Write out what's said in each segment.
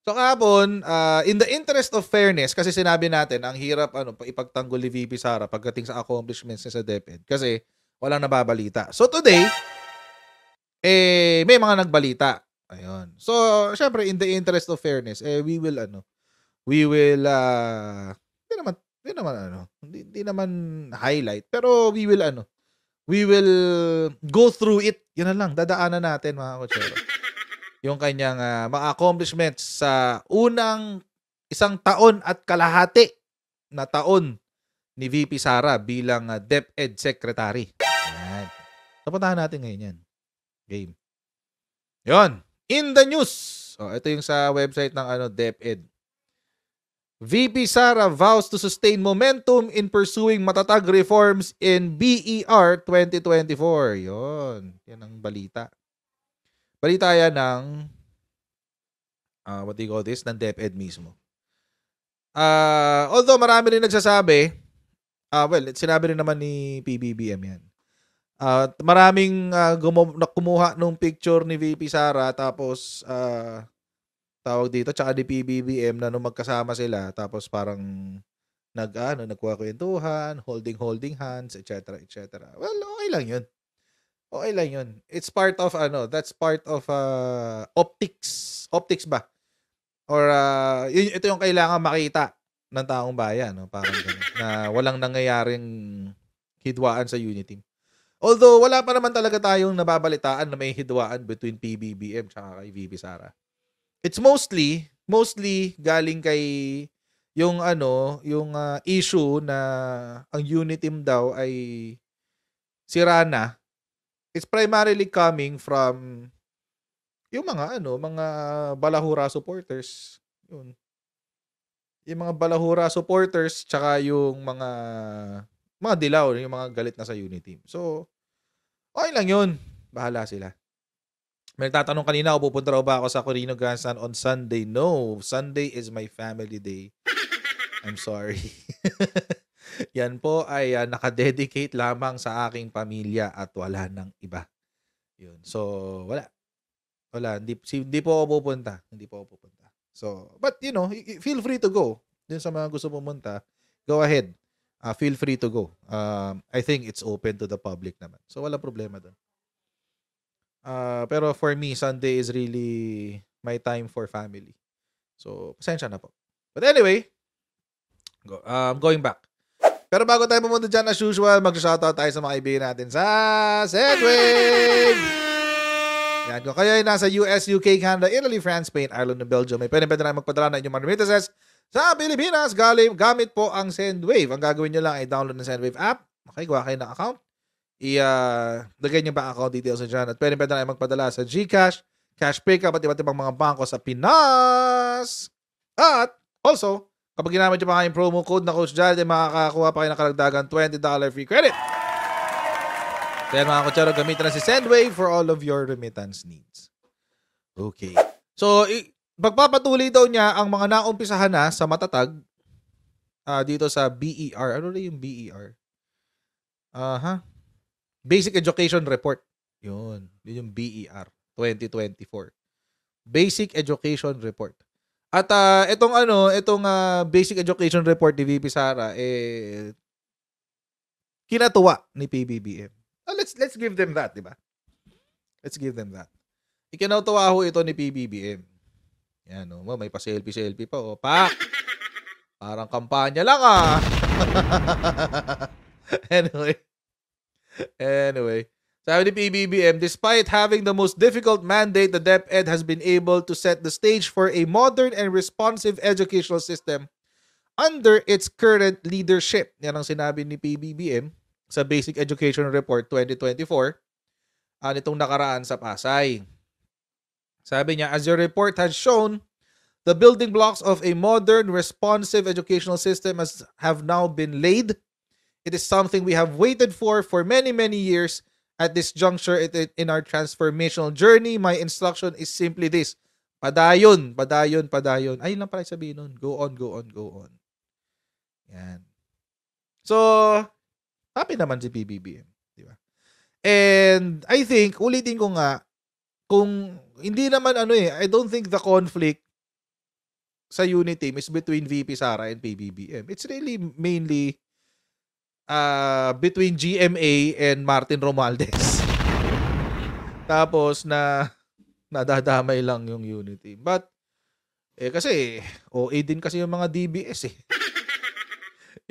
So kahapon, in the interest of fairness, kasi sinabi natin ang hirap ipagtanggol ni VP Sara pagdating sa accomplishments niya sa DepEd kasi walang nababalita. So today, may mga nagbalita. Ayun. So, syempre in the interest of fairness, we will, hindi naman highlight, pero we will go through it. Yun na lang, dadaanan natin mga kotsero. Yung kanyang mga accomplishments sa unang 1 taon at kalahati na taon ni VP Sara bilang DepEd Secretary. Yan. Tapuntahan natin ngayon yan. Game. Yon. In the news. Ito yung sa website ng DepEd. VP Sara vows to sustain momentum in pursuing matatag reforms in BER 2024. Yon. Yan ang balita. Balita yan ng what do you call this? Ng DepEd mismo. Although marami rin nagsasabi, sinabi rin naman ni PBBM yan. Maraming kumuha nung picture ni VP Sara tapos tawag dito tsaka ni PBBM na nung magkasama sila tapos parang nagkukwentuhan, holding hands, etc. etc. Well, okay lang 'yun. Okay lang 'yun. It's part of that's part of optics. Optics ba? Or ito yung kailangan makita ng taong bayan, no? Parang ganun, na walang nangyayaring hidwaan sa Uniteam. Although wala pa naman talaga tayong nababalitaan na may hidwaan between PBBM tsaka kay VP Sara. It's mostly galing kay yung issue na ang Uniteam daw ay sira na. It's primarily coming from yung mga balahura supporters. Yun. Yung mga balahura supporters tsaka yung mga dilaw, yung mga galit na sa Uniteam. So, okay lang yun. Bahala sila. May nagtatanong kanina, pupunta raw ba ako sa Corino Grandstand on Sunday? No, Sunday is my family day. I'm sorry. Yan po ay nakadedicate lamang sa aking pamilya at wala nang iba. Yun. So, wala. Hindi po ako pupunta. So, but feel free to go. Dun sa mga gusto pumunta, go ahead. Feel free to go. I think it's open to the public naman. So, wala problema dun. Pero for me, Sunday is really my time for family. So, pasensya na po. But anyway, going back. Pero bago tayo pumunta dyan, as usual, mag-shoutout tayo sa mga kaibigan natin sa Sendwave! Yan, kung kayo ay nasa US, UK, Canada, Italy, France, Spain, Ireland, and Belgium, may pwede na magpadala na inyong mga remittances sa Pilipinas gamit po ang Sendwave. Ang gagawin nyo lang ay download ng Sendwave app. Okay, gawa kayo ng account. Lagay nyo ba account details dyan at pwede na magpadala sa GCash, Cash Pickup at iba't ibang mga bangko sa Pinas. At also, kapag ginamit nyo pa kayong promo code na Coach Jad, makakakuha pa kayo ng karagdagan $20 free credit. Kaya mga kutsaro, gamitin na si Sendwave for all of your remittance needs. Okay. So, pagpapatuloy daw niya ang mga naumpisahan na sa matatag dito sa BER. Ano na yung BER? Basic Education Report. Yun yung BER 2024. Basic Education Report. At itong Basic Education Report ni VP Sara kinatuwa ni PBBM. Let's give them that, di ba? Let's give them that. Ikinatuwa ho ito ni PBBM. Yan, may pa-selfie pa. Pak! Parang kampanya lang Anyway. Sabi ni PBBM, despite having the most difficult mandate, the DepEd has been able to set the stage for a modern and responsive educational system under its current leadership. Yan ang sinabi ni PBBM sa Basic Education Report 2024 nitong nakaraan sa Pasay. Sabi niya, as your report has shown, the building blocks of a modern, responsive educational system have now been laid. It is something we have waited for many, many years. At this juncture in our transformational journey, my instruction is simply this. Padayon. Ayun lang pala sabihin nun. Go on. Yan. So, happy naman si PBBM. Di ba? And I think, ulitin ko nga, kung hindi naman I don't think the conflict sa unit team is between VP Sara and PBBM. It's really mainly between GMA and Martin Romualdez. Tapos nadadamay lang yung unit team. But kasi OA din kasi yung mga DBS eh.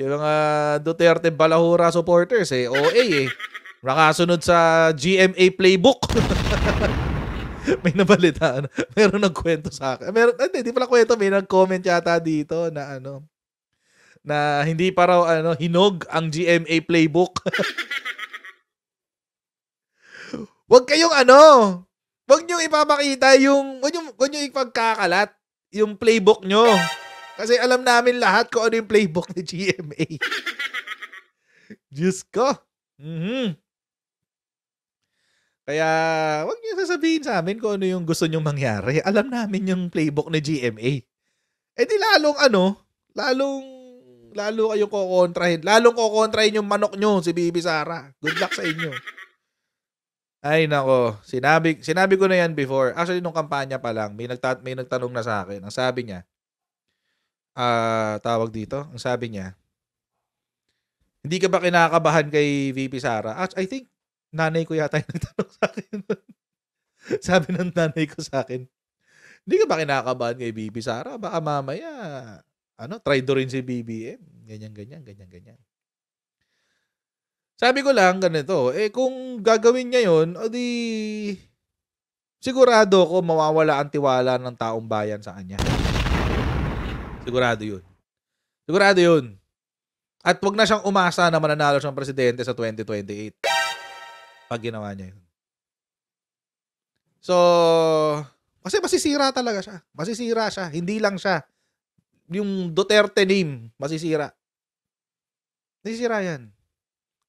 Yung mga Duterte Balahura supporters OA nakasunod sa GMA playbook. May nabalitaan. Meron nagkwento sa akin. Hindi pala kwento. May nag-comment yata dito na na hindi pa raw hinog ang GMA playbook. Wag niyong ipapakita wag niyong ipagkakalat yung playbook nyo. Kasi alam namin lahat kung ano yung playbook ni GMA. Diyos ko. Kaya, wag niyo sasabihin sa amin kung ano yung gusto nyong mangyari. Alam namin yung playbook ni GMA. Di lalo kayong kokontrahin. Lalong kokontrahin yung manok nyo, si Bibi Sara. Good luck sa inyo. Ay, nako. Sinabi ko na yan before. Actually, nung kampanya pa lang, may nagtanong na sa akin. Ang sabi niya, tawag dito, ang sabi niya, hindi ka ba kinakabahan kay VP Sara? I think, nanay ko yata yung nagtanong sa akin. Sabi ng nanay ko sa akin, hindi ka ba kinakabahan kay VP Sara? Baka mamaya, traitor rin si BBM. Ganyan. Sabi ko lang, ganito, kung gagawin niya yun, sigurado ko mawawala ang tiwala ng taong bayan sa kanya. Sigurado yun. At wag na siyang umasa na mananalo siyang presidente sa 2028. Pag ginawa niya yun. So, kasi masisira talaga siya. Masisira siya. Hindi lang siya. Yung Duterte name, masisira. Masisira yan.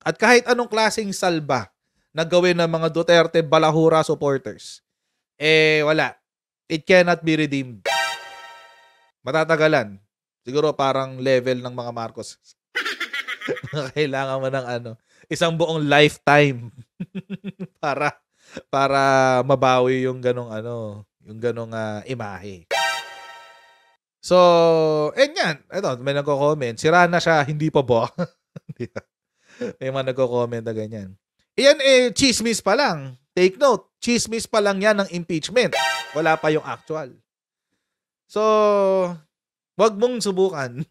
At kahit anong klaseng salba na gawin ng mga Duterte Balahura supporters, wala. It cannot be redeemed. Matatagalan. Siguro parang level ng mga Marcos. Kailangan mo ng isang buong lifetime para mabawi yung ganong imahe. So, yan. Ito, may nagko-comment. Sira na siya, hindi pa ba? May mga nagko-comment na ganyan. Iyan chismis pa lang. Take note, chismis pa lang yan ng impeachment. Wala pa yung actual. So, wag mong subukan.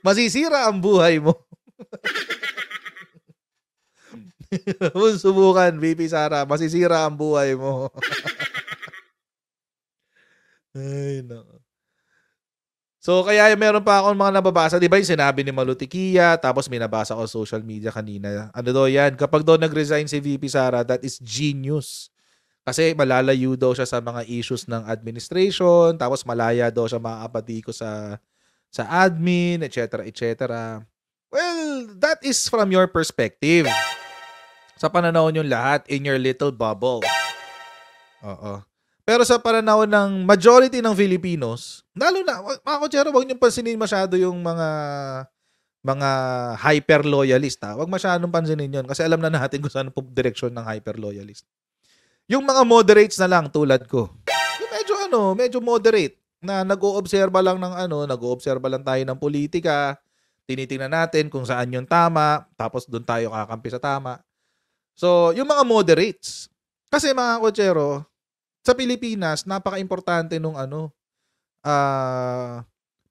Masisira ang buhay mo. Wag mong subukan, VP Sara. Masisira ang buhay mo. Ay, no. So, kaya meron pa akong mga nababasa. Di ba yung sinabi ni Malutikia, tapos may nabasa ko sa social media kanina. Ano daw yan? Kapag daw nag-resign si VP Sara, that is genius. Kasi malalayo daw siya sa mga issues ng administration, tapos malaya daw siya makakapatiko sa admin, etc. Well, that is from your perspective. Sa pananaw nyo lahat, in your little bubble. Oo. Pero sa pananaw ng majority ng Filipinos, lalo na, mga kutsero, huwag niyong pansinin masyado yung mga hyper-loyalist. Huwag masyadong pansinin yun kasi alam na natin kung saan po direksyon ng hyper-loyalist. Yung mga moderates na lang tulad ko. Yung medyo moderate na nag-oobserba lang nag-oobserba lang tayo ng politika, tinitingnan natin kung saan yung tama, tapos doon tayo kakampi sa tama. So, yung mga moderates. Kasi mga kutsero, sa Pilipinas, napaka-importante nung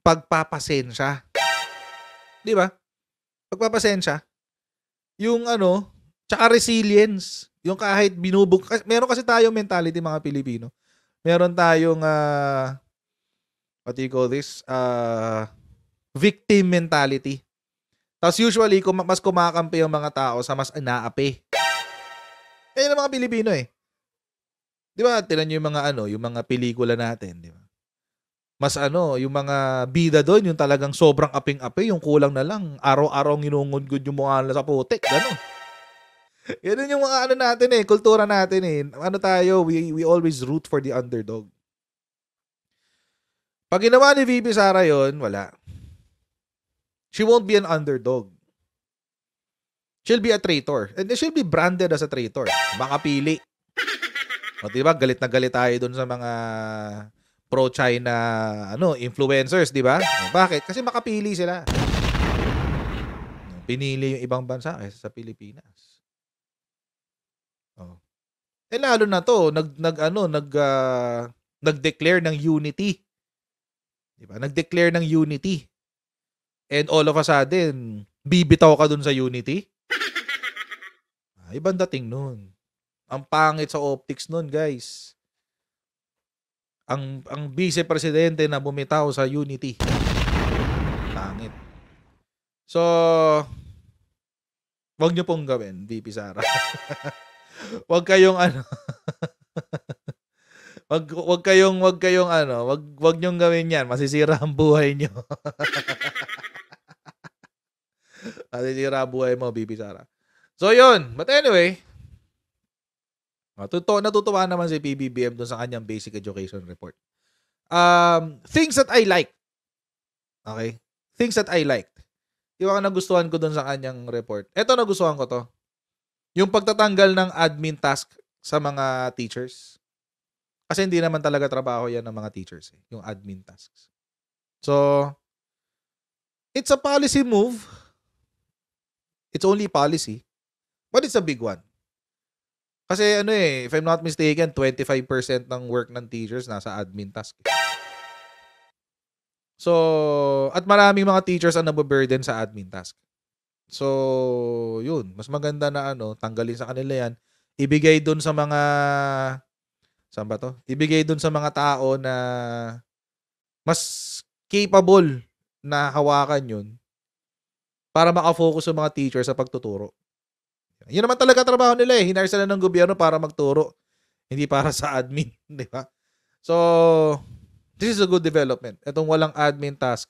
pagpapasensya. Di ba? Pagpapasensya. Yung tsaka resilience. Yung kahit meron kasi tayong mentality mga Pilipino. Meron tayong what do you call this? Victim mentality. Tapos usually, mas kumakampi yung mga tao sa mas inaapi. Kaya ng mga Pilipino Di ba, tinan nyo yung mga pelikula natin, di ba? Mas yung mga bida doon, yung talagang sobrang aping-api, yung kulang na lang, araw-araw ginungod-gud yung mukha nila sa putik, gano'n. Ganun yung mga natin kultura natin tayo, we always root for the underdog. Pag ginawa ni VP Sara yun, wala. She won't be an underdog. She'll be a traitor. And she'll be branded as a traitor. Baka pili. O diba, galit na galit tayo dun sa mga pro-China influencers, di ba? Bakit? Kasi makapili sila. Pinili yung ibang bansa kaysa sa Pilipinas. Oh. Lalo na to, nag-declare ng unity. Di ba? Nag-declare ng unity. And all of a sudden, bibitaw ka dun sa unity? Ibang dating nun. Ang pangit sa optics nun, guys. Ang vice-presidente na bumitaw sa unity. Pangit. So, wag nyo pong gawin, VP Sara. Wag kayong wag kayong wag nyong gawin 'yan, masisira ang buhay nyo. Masisira ang buhay mo, VP Sara. So, yun. But anyway, natutuwa naman si PBBM dun sa kanyang basic education report. Things that I like. Okay? Things that I liked. Yung mga nagustuhan ko dun sa kanyang report. Ito nagustuhan ko to. Yung pagtatanggal ng admin task sa mga teachers. Kasi hindi naman talaga trabaho yan ng mga teachers. Yung admin tasks. So, it's a policy move. It's only policy. But it's a big one. Kasi if I'm not mistaken, 25% ng work ng teachers nasa admin task. So, at maraming mga teachers ang nababurden sa admin task. So, yun. Mas maganda na tanggalin sa kanila yan. Ibigay dun sa mga, saan ba to? Ibigay dun sa mga tao na mas capable na hawakan yun para makafocus sa mga teachers sa pagtuturo. Yun naman talaga trabaho nila Hinire sila ng gobyerno para magturo. Hindi para sa admin. Di ba? So, this is a good development. Itong walang admin task.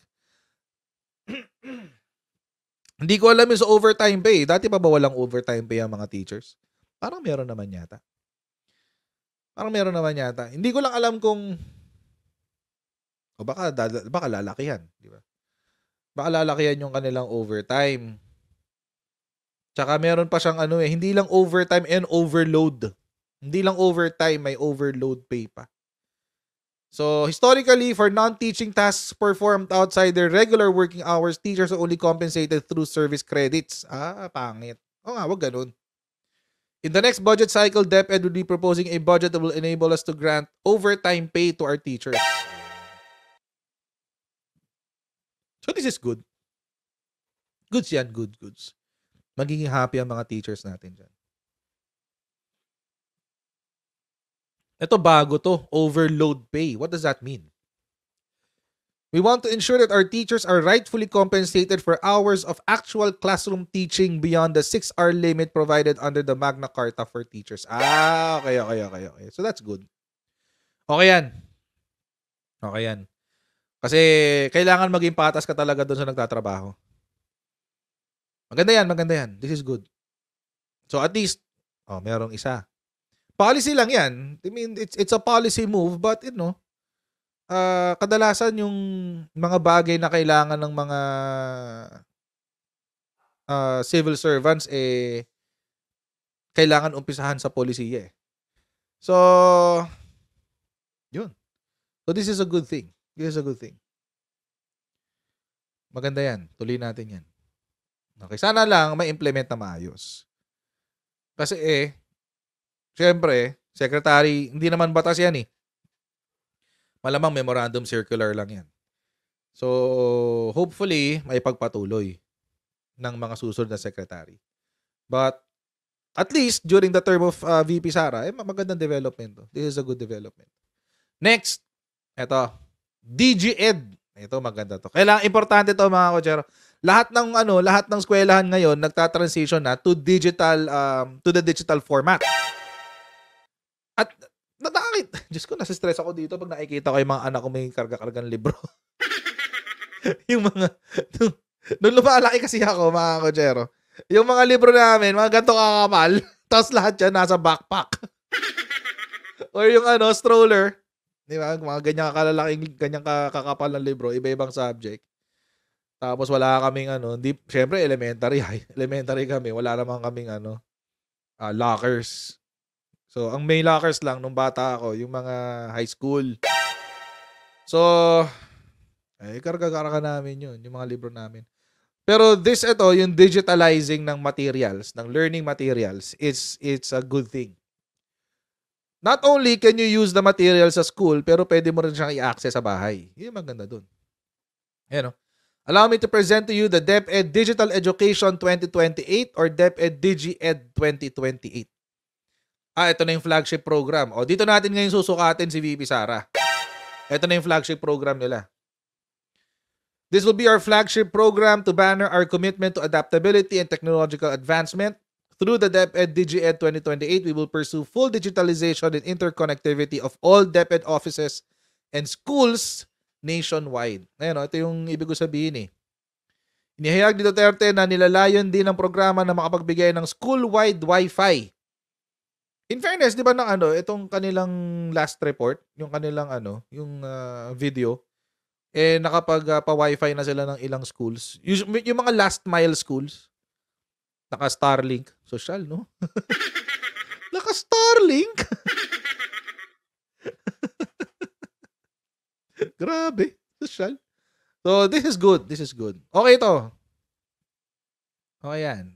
Hindi ko alam yung sa overtime pay. Dati pa ba walang overtime pay ang mga teachers? Parang meron naman yata. Hindi ko lang alam kung baka lalakihan. Di ba? Baka lalakihan yung kanilang overtime. Tsaka meron pa siyang hindi lang overtime and overload. Hindi lang overtime, may overload pay pa. So, historically, for non-teaching tasks performed outside their regular working hours, teachers are only compensated through service credits. Pangit. Wag ganun. In the next budget cycle, DepEd will be proposing a budget that will enable us to grant overtime pay to our teachers. So, this is good. Goods yan, goods. Magiging happy ang mga teachers natin dyan. Ito bago to, overload pay. What does that mean? We want to ensure that our teachers are rightfully compensated for hours of actual classroom teaching beyond the 6-hour limit provided under the Magna Carta for teachers. Okay. So that's good. Okay yan. Kasi kailangan maging patas ka talaga doon sa nagtatrabaho. Maganda yan. This is good. So at least, merong isa. Policy lang yan. I mean, it's a policy move, but kadalasan yung mga bagay na kailangan ng mga civil servants kailangan umpisahan sa polisiya So, yun. So, this is a good thing. Maganda yan. Tuloy natin yan. Okay, sana lang ma-implement na maayos. Kasi syempre, secretary, hindi naman batas yan Malamang memorandum circular lang yan. So, hopefully, may pagpatuloy ng mga susunod na secretary. But, at least, during the term of VP Sara, magandang development to. This is a good development. Next, eto, DGED. Ito, maganda to. Kailangan, importante to mga kochero. Lahat ng eskwelahan ngayon nagta-transition na to digital to the digital format. At Diyos ko, nasa-stress ako dito pag nakikita ko yung mga anak ko may karga-kargang libro. Yung mga nung lumalaki kasi ako, mga kochero. Yung mga libro namin, mga ganito kakapal, tapos lahat yan nasa backpack. Or yung stroller. Di ba? Mga ganyang ganyang kakapal ng libro, iba-ibang subject. Tapos wala kaming syempre elementary kami, wala namang kaming lockers. So ang may lockers lang nung bata ako, yung mga high school. So, ay karga-karga namin 'yun, yung mga libro namin. Pero ito, yung digitalizing ng materials, ng learning materials, it's a good thing. Not only can you use the material sa school, pero pwede mo rin siyang i-access sa bahay. Yun yung maganda dun. Ayan o. Allow me to present to you the DepEd Digital Education 2028 or DepEd DigiEd 2028. Ito na yung flagship program. O, dito natin ngayon susukatin si VP Sara. Ito na yung flagship program nila. This will be our flagship program to banner our commitment to adaptability and technological advancement. Through the DepEd DigiEd 2028, we will pursue full digitalization and interconnectivity of all DepEd offices and schools nationwide. Ayan, ito yung ibig ko sabihin eh. Inihayag ni Duterte na nilalayon din ng programa na makapagbigay ng school-wide Wi-Fi. In fairness, di ba itong kanilang last report, yung kanilang yung video, nakapag-pa-Wi-Fi na sila ng ilang schools. Yung mga last mile schools, naka-Starlink. Social, no? Naka-Starlink? Grabe. Social. So, this is good. This is good. Okay ito. Okay yan.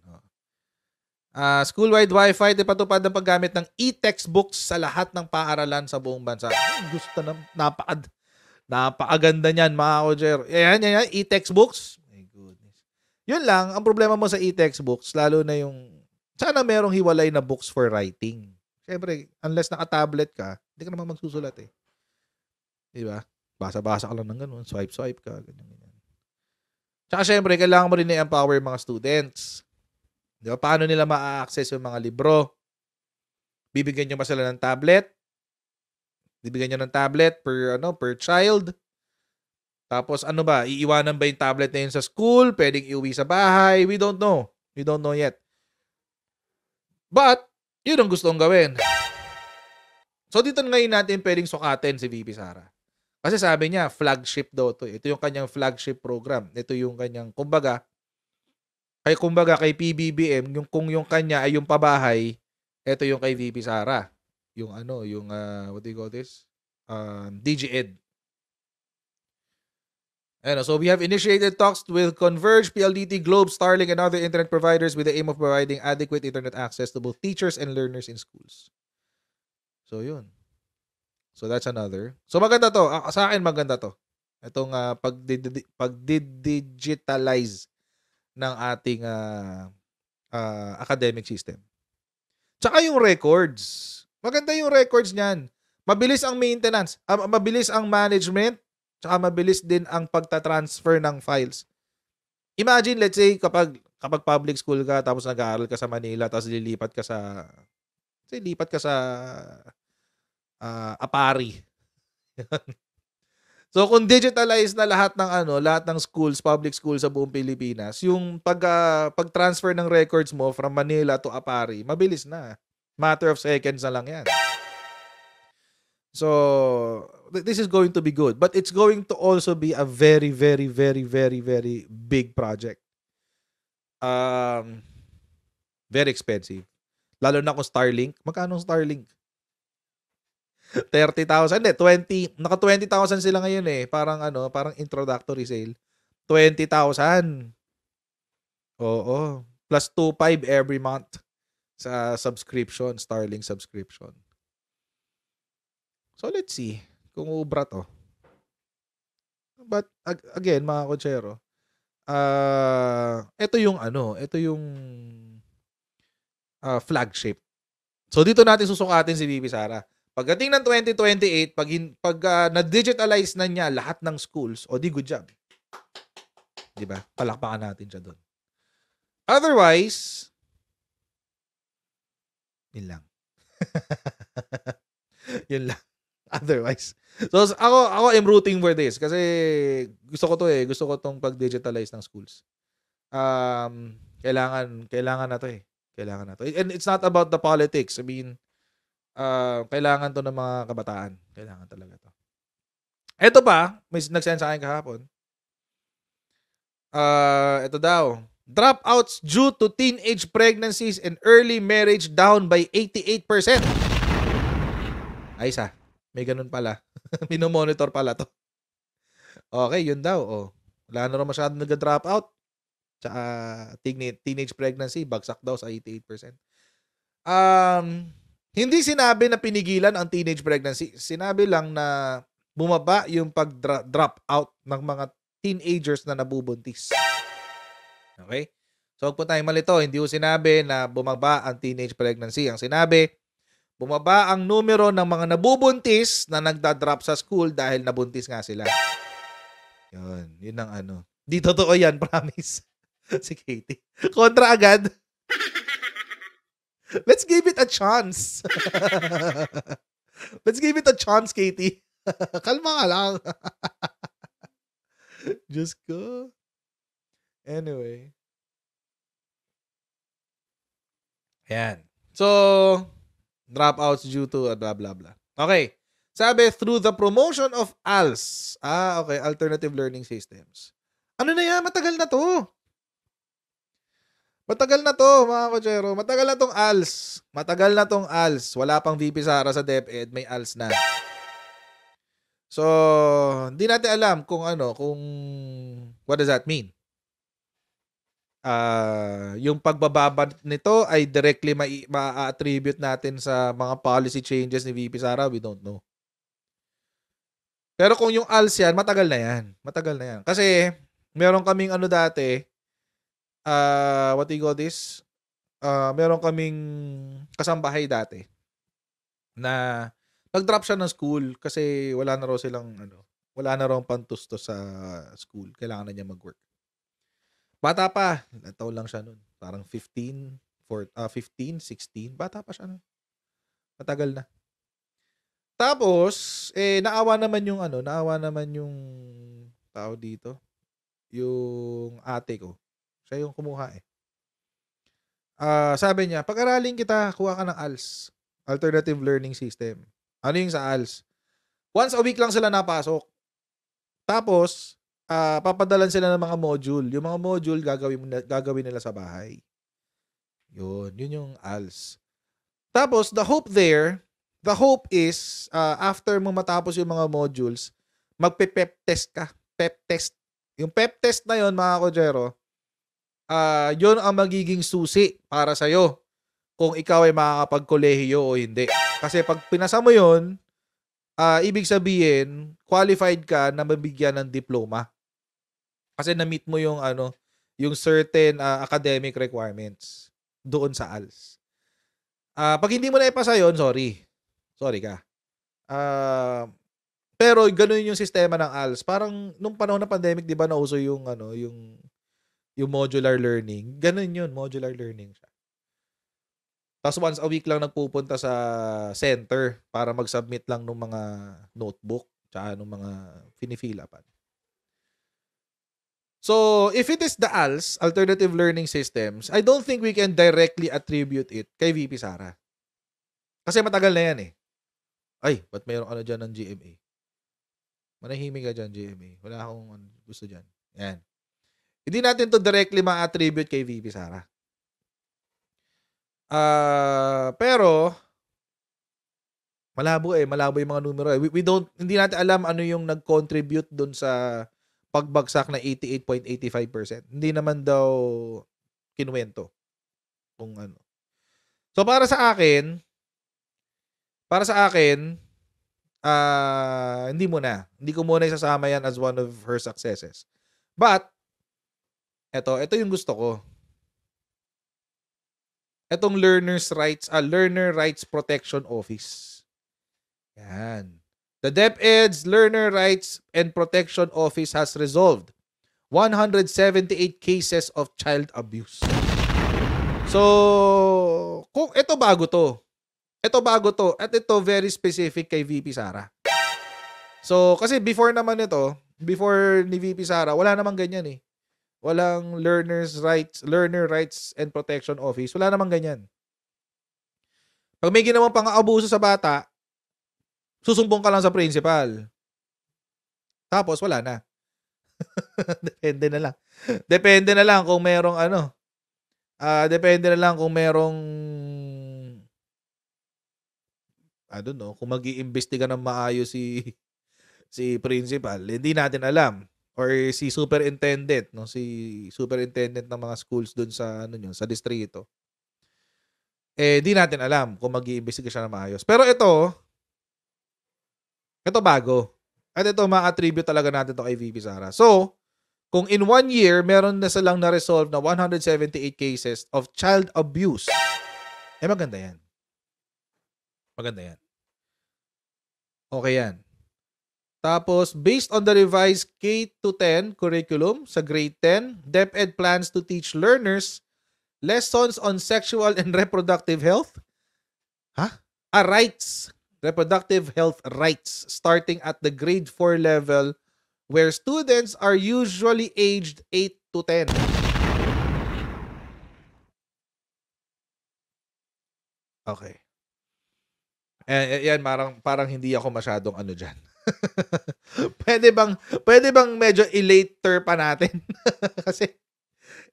School-wide Wi-Fi, ipatupad ang paggamit ng e-textbooks sa lahat ng paaralan sa buong bansa. Gusto na, napakaganda niyan, mga Roger. Yan, e-textbooks. My goodness. Yun lang, ang problema mo sa e-textbooks, lalo na yung, sana merong hiwalay na books for writing. Siyempre, unless naka-tablet ka, hindi ka naman magsusulat eh. Diba? Basa-basa ka lang ng ganun, swipe-swipe ka, ganyan. Tsaka siyempre, kailangan mo rin i-empower yung mga students. Diba? Paano nila ma-access yung mga libro? Bibigyan nyo ba sila ng tablet? Bibigyan nyo ng tablet per child? Tapos iiwanan ba yung tablet na yun sa school? Pwedeng iuwi sa bahay? We don't know. We don't know yet. But, yun ang gustong gawin. So, dito ngayon natin pwedeng sukatin si VP Sara. Kasi sabi niya, flagship daw to. Ito yung kanyang flagship program. Ito yung kanyang, kumbaga kay PBBM, kung yung kanya ay yung pabahay, ito yung kay VP Sara. Yung what do you call this? DigEd. So we have initiated talks with Converge, PLDT, Globe, Starlink, and other internet providers with the aim of providing adequate internet access to both teachers and learners in schools. So yun. So that's another. So maganda to. Sa akin maganda to. Itong pag-digitalize ng ating academic system. Tsaka yung records. Maganda yung records niyan. Mabilis ang maintenance. Mabilis ang management. Tsaka mabilis din ang pagta-transfer ng files. Imagine, let's say, kapag public school ka, tapos nag-aaral ka sa Manila, tapos lilipat ka sa Apari. So kung digitalize na lahat ng schools, public schools sa buong Pilipinas, yung pag-transfer ng records mo from Manila to Apari, mabilis na. Matter of seconds na lang yan. So this is going to be good, but it's going to also be a very, very, very, very, very big project. Very expensive. Lalo na kung Starlink. Magkano Starlink? 30,000, 20, naka 20,000 sila ngayon eh. Parang introductory sale. 20,000. Oo. Plus 2.5 every month sa subscription, Starlink subscription. So let's see kung ubra to. But again, mga kotsero, ito yung flagship. So dito natin susukatin si VP Sara. Pagdating ng 2028, pag na-digitalize na niya lahat ng schools, di good job. Diba? Palakpakan natin siya doon. Otherwise, yun lang. Yun lang. Otherwise. So, ako am rooting for this kasi gusto ko to eh. Gusto ko tong pag-digitalize ng schools. Kailangan na to eh. Kailangan na to. And it's not about the politics. I mean, kailangan to ng mga kabataan. Kailangan talaga to. Ito pa, may nag-send sa akin kahapon. Ito daw. Dropouts due to teenage pregnancies and early marriage down by 88%. Ay isa. May ganun pala. Minomonitor pala to. Okay, yun daw, oh. Wala na raw masyadong nagda-drop out. Tsaka teenage pregnancy, bagsak daw sa 88%. Hindi sinabi na pinigilan ang teenage pregnancy. Sinabi lang na bumaba yung pag-drop out ng mga teenagers na nabubuntis. Okay? So, huwag po tayong malito. Hindi ko sinabi na bumaba ang teenage pregnancy. Ang sinabi, bumaba ang numero ng mga nabubuntis na nagda-drop sa school dahil nabuntis nga sila. Yun ang ano. Di totoo yan, promise. Si Katie. Kontra agad. Let's give it a chance. Let's give it a chance, Katie. Kalma ka lang. Diyos ko. Anyway. Ayan. So, dropouts due to blah, blah, blah. Okay. Sabi, through the promotion of ALS. Okay. Alternative Learning Systems. Ano na yan? Matagal na to. Matagal na to, mga kochero. Matagal na tong ALS. Matagal na tong ALS. Wala pang VP Sara sa DepEd. May ALS na. So, hindi natin alam kung what does that mean? Yung pagbababa nito ay directly ma-attribute natin sa mga policy changes ni VP Sara, we don't know. Pero kung yung ALS yan, matagal na yan. Matagal na yan. Kasi, meron kaming dati, what do you call this? Meron kaming kasambahay dati na nag-drop siya ng school kasi wala na raw pantusto sa school. Kailangan na niya mag-work. Bata pa. Nataon lang siya nun. Parang 15, 16. Bata pa siya nun. Matagal na. Tapos, naawa naman yung tao dito. Yung ate ko. Siya yung kumuha eh. Sabi niya, pag-aralin kita, kuha ka ng ALS. Alternative Learning System. Ano yung sa ALS? Once a week lang sila napasok. Tapos, papadalan sila ng mga module. Yung mga module, gagawin nila sa bahay. Yun yung ALS. Tapos, the hope is, after mo matapos yung mga modules, magpe-pep test ka. Pep test. Yung pep test na yun, mga kojero, yun ang magiging susi para sa'yo kung ikaw ay makakapag-kolehiyo o hindi. Kasi pag pinasa mo yun, ibig sabihin, qualified ka na mabigyan ng diploma. Kasi na-meet mo yung certain academic requirements doon sa ALS. Pag hindi mo na ipasa yun, sorry. Sorry ka. Pero ganoon yung sistema ng ALS. Parang nung panahon ng pandemic, 'di ba, nauso yung yung modular learning. Ganun yun, modular learning siya. Tapos once a week lang nagpupunta sa center para mag-submit lang ng mga notebook tsaka ng mga finifill-upan. So, if it is the ALS, Alternative Learning Systems, I don't think we can directly attribute it kay VP Sara. Kasi matagal na yan eh. Ay, ba't mayroon dyan ng GMA? Manahimik ka dyan, GMA. Wala akong gusto dyan. Yan. Hindi natin to directly ma-attribute kay VP Sara. Pero, malabo yung mga numero eh. Hindi natin alam ano yung nag-contribute dun sa pagbagsak na 88.85%. Hindi naman daw kinuwento kung ano. So para sa akin, hindi ko muna isasama yan as one of her successes. But ito yung gusto ko. Etong Learner Rights Protection Office. Yan. The DepEd's Learner Rights and Protection Office has resolved 178 cases of child abuse. So, kung ito bago to. At ito very specific kay VP Sara. So, kasi before ni VP Sara, wala namang ganyan eh. Walang Learner Rights and Protection Office. Wala namang ganyan. Pag may ginawang pang-aabuso sa bata, susumbong ka lang sa principal. Tapos, wala na. Depende na lang kung merong I don't know, kung mag-iimbestiga ng maayos si si principal, hindi natin alam. Or si superintendent, no? Si superintendent ng mga schools dun sa ano nyo, sa distrito. Di natin alam kung mag-iimbestiga siya na maayos. Pero ito bago. At ito, ma-attribute talaga natin to kay VP Sara. So, kung in 1 year, meron na silang na-resolve na 178 cases of child abuse, maganda yan. Maganda yan. Okay yan. Tapos, based on the revised K-10 curriculum sa grade 10, DepEd plans to teach learners lessons on sexual and reproductive health. Rights. Reproductive health rights starting at the grade 4 level where students are usually aged 8 to 10. Okay. Yan, parang hindi ako masyadong ano dyan. pwede bang medyo i-later pa natin? Kasi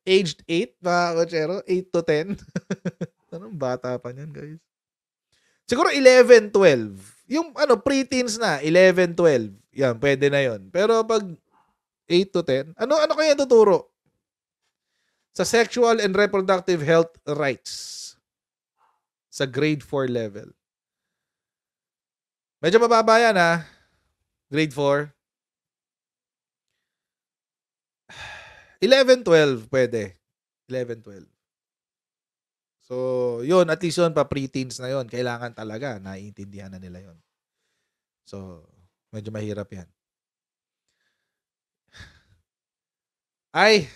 aged 8, mga kotsero, 8 to 10. Anong bata pa niyan, guys? Siguro 11, 12. Yung pre-teens na, 11, 12. Yan, pwede na yon. Pero pag 8 to 10, ano kaya tuturo? Sa sexual and reproductive health rights. Sa grade 4 level. Medyo mababa yan, ha? Grade 4. 11, 12, pwede. 11, 12. So, yun, at least yun, pa pre-teens na yun. Kailangan talaga, naiintindihan na nila yun. So, medyo mahirap yan. Ay,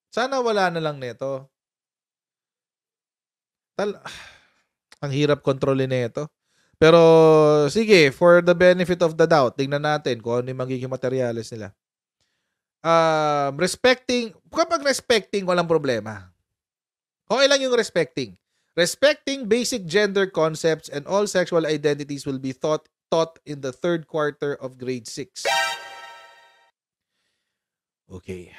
sana wala na lang nito. Ang hirap kontrolin nito. Pero, sige, for the benefit of the doubt, tingnan natin kung ano yung magiging materyales nila. Kapag respecting, walang problema. Okay lang yung respecting. Respecting basic gender concepts and all sexual identities will be taught in the 3rd quarter of grade 6. Okay.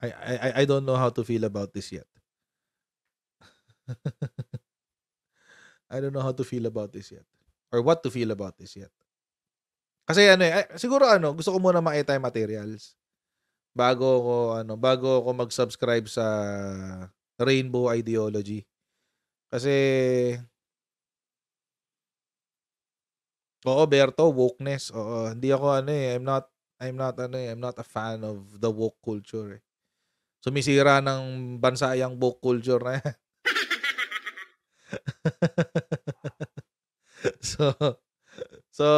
I don't know how to feel about this yet. I don't know how to feel about this yet. Or what to feel about this yet. Kasi siguro gusto ko muna makita yung materials bago ako mag-subscribe sa Rainbow Ideology. Kasi Berto, wokeness. Oo, hindi ako I'm not a fan of the woke culture. Sumisira ng bansa yung woke culture na yan. So,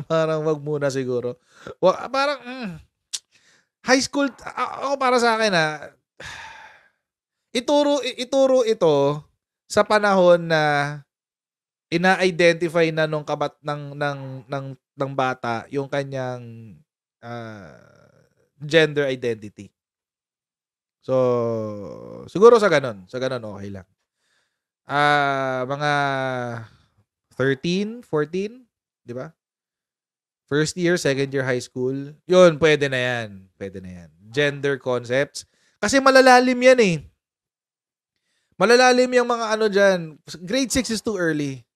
parang wag muna siguro. Parang high school, ako para sa akin ituro ito sa panahon na ina-identify na nung ng bata yung kanyang gender identity. So, siguro sa ganun okay lang. Mga 13, 14, di ba? First year, second year high school. Yun, pwede na yan. Gender concepts. Kasi malalalim yan eh. Malalalim yung mga dyan. Grade 6 is too early.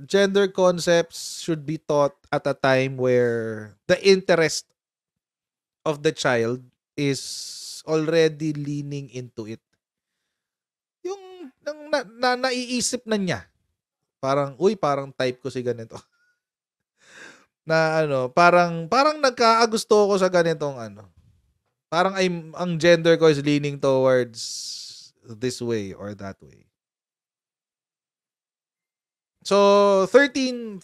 Gender concepts should be taught at a time where the interest of the child is already leaning into it. Yung naiisip na niya. Parang type ko si ganito. Na parang nagkaagusto ko sa ganitong Parang ang gender ko is leaning towards this way or that way. So 13,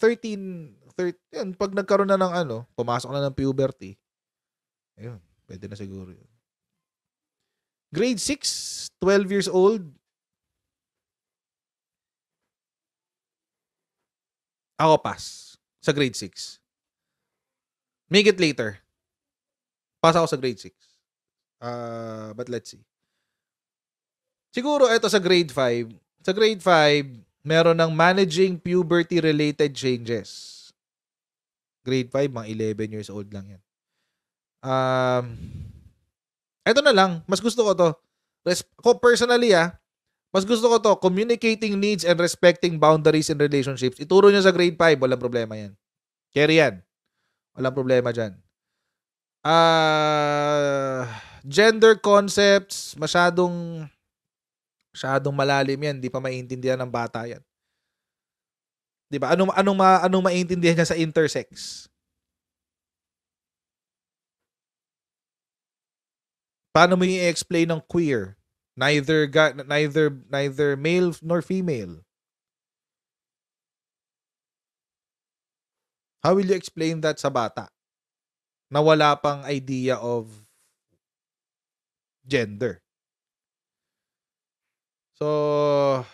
yun, pag nagkaroon na ng pumasok na ng puberty. Ayun, pwede na siguro yun. Grade 6, 12 years old. Ako pass sa grade 6. Make it later. Pass ako sa grade 6. But let's see. Siguro ito sa grade 5. Sa grade 5, meron ng managing puberty-related changes. Grade 5, mga 11 years old lang yan. Ito na lang, mas gusto ko to. Personally, mas gusto ko to, communicating needs and respecting boundaries in relationships. Ituro nyo sa grade 5, walang problema yan. Carry yan. Walang problema dyan. Gender concepts, masyadong malalim yan. Di pa maiintindihan ng bata yan. Di ba? Anong maiintindihan niya sa intersex? Paano mo i-explain ng queer? Neither male nor female. How will you explain that sa bata? Na wala pang idea of gender. So,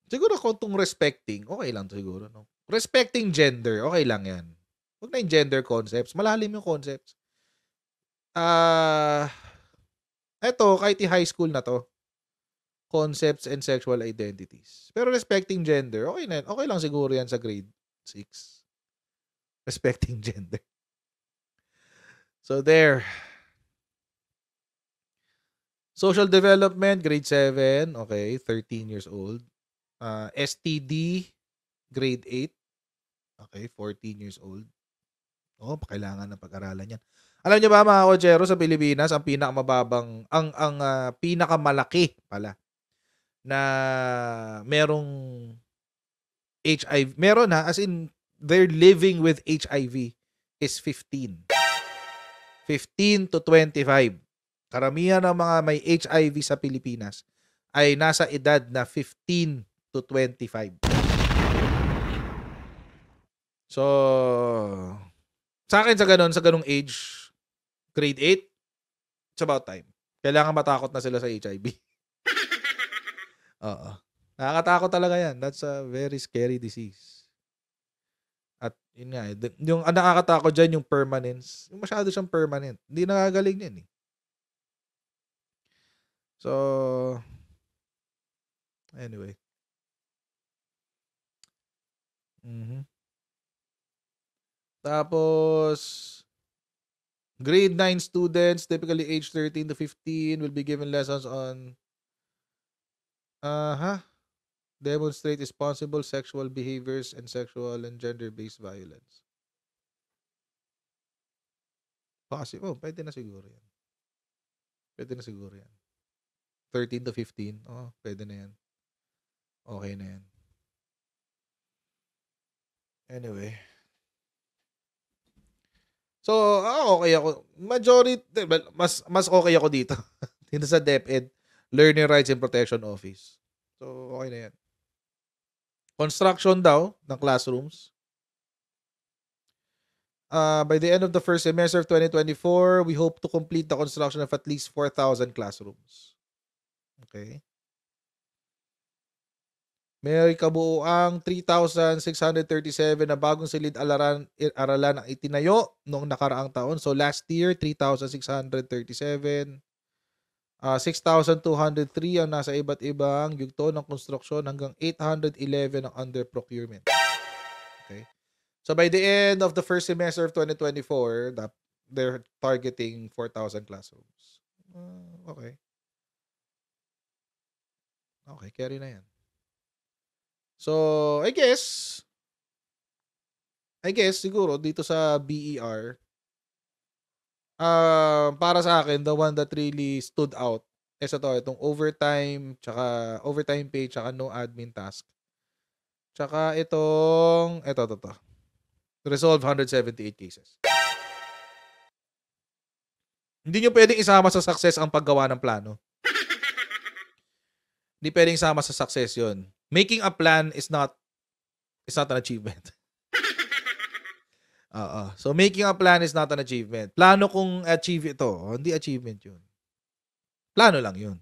siguro kung itong respecting, okay lang siguro, no? Respecting gender, okay lang yan. Huwag na yung gender concepts. Malalim yung concepts. Eto, kahit i-high school na to, concepts and sexual identities. Pero respecting gender, okay na yan. Okay lang siguro yan sa grade 6. Respecting gender. So, there. Social development, grade 7. Okay, 13 years old. STD, grade 8. Okay, 14 years old. Kailangan ng pag-aralan yan. Alam niyo ba mga kochero, sa Pilipinas, ang pinakamababang, ang pinakamalaki pala na merong HIV, meron as in, they're living with HIV is 15. 15 to 25. Karamihan ng mga may HIV sa Pilipinas ay nasa edad na 15 to 25. So, sa akin sa ganung age, grade 8, it's about time. Kailangan matakot na sila sa HIV. Oo. Nakakatakot talaga yan. That's a very scary disease. At yun nga, yung nakakatakot dyan yung permanence. Yung masyado siyang permanent. Hindi nakagaling yan eh. So, anyway. Tapos, grade 9 students, typically age 13 to 15, will be given lessons on demonstrate responsible sexual behaviors and sexual and gender-based violence. Possible. Pwede na siguro yan. 13 to 15. Pwede na yan. Okay na yan. Anyway. So, okay ako. Majority, mas okay ako dito. Dito sa DepEd, Learning Rights and Protection Office. So, okay na yan. Construction daw ng classrooms. By the end of the first semester of 2024, we hope to complete the construction of at least 4,000 classrooms. Okay. May kabuuang 3,637 na bagong silid-aralan ang itinayo noong nakaraang taon. So last year, 3,637. 6,203 ang nasa iba't ibang yugto ng konstruksyon hanggang 811 ang under procurement. Okay. So by the end of the first semester of 2024, they're targeting 4,000 classrooms. Okay. Okay, carry na yan. So, I guess siguro dito sa BER, para sa akin, the one that really stood out is itong overtime, tsaka overtime pay, tsaka no admin task. Tsaka ito. Resolve 178 cases. Hindi nyo pwedeng isama sa success ang paggawa ng plano. Hindi pwedeng isama sa success yun. Making a plan is not an achievement. So, making a plan is not an achievement. Plano kung achieve ito. Hindi achievement yun. Plano lang yun.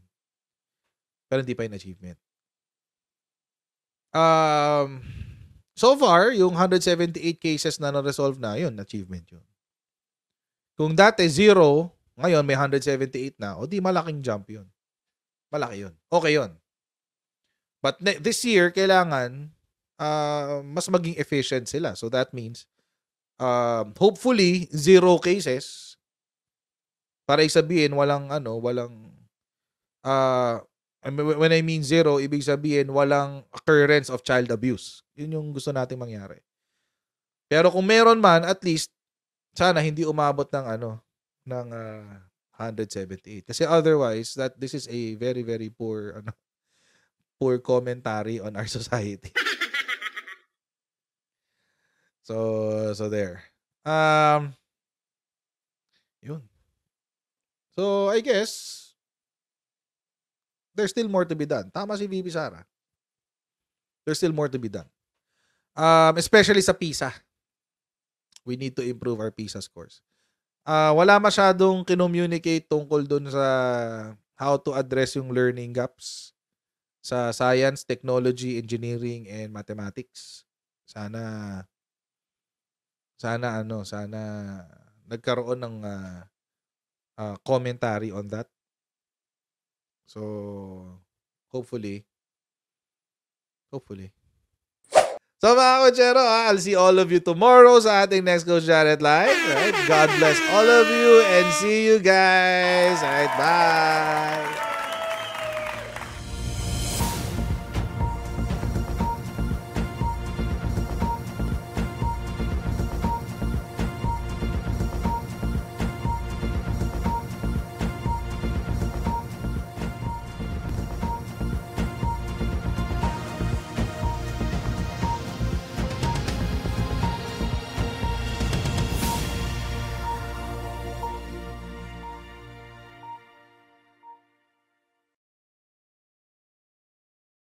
Pero hindi pa yung achievement. So far, yung 178 cases na na-resolve na, yun, achievement yun. Kung dati 0, ngayon may 178 na, o di malaking jump yun. Malaki yun. Okay yun. But this year, kailangan mas maging efficient sila. So that means hopefully zero cases para sabihin walang when I mean zero, ibig sabihin walang occurrence of child abuse. Yun yung gusto nating mangyari. Pero kung meron man, at least sana hindi umabot ng ng 178. Kasi otherwise this is a very very poor poor commentary on our society. So there. Yun. So I guess there's still more to be done. Tama si VP Sara. There's still more to be done. Especially sa PISA. We need to improve our PISA scores. Wala masyadong kinommunicate tungkol dun sa how to address yung learning gaps sa science, technology, engineering, and mathematics. Sana nagkaroon ng commentary on that. So, hopefully. So mga kochero, I'll see all of you tomorrow sa ating next Coach Jared Live. Right? God bless all of you and see you guys. Alright, bye!